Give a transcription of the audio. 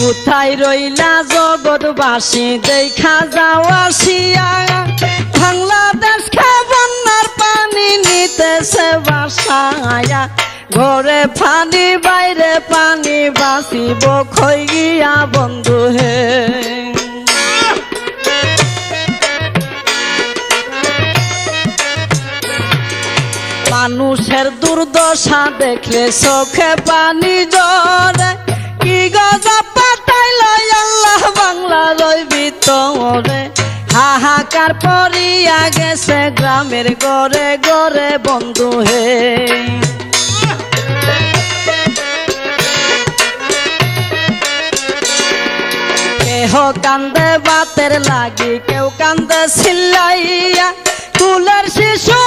কোথায় রইলা জগৎবাসী দেখা যাও আসিয়া, বাংলাদেশ বন্যার পানি নিতেছে বাসায়া, ঘরে পানি বাইরে পানি বাঁচিব খই গিয়া বন্ধু হে। মানুষের দুর্দশা দেখলে চোখে পানি জরে, কি গজব পাঠাইল আল্লাহ বাংলার ওই ভিতরে, হাহাকার পড়িয়া গেছে গ্রামের ঘরে ঘরে বন্ধু হে। কেহ কান্দে বাতের লাগি, কেউ কান্দে চিল্লাইয়া, কুলের শিশু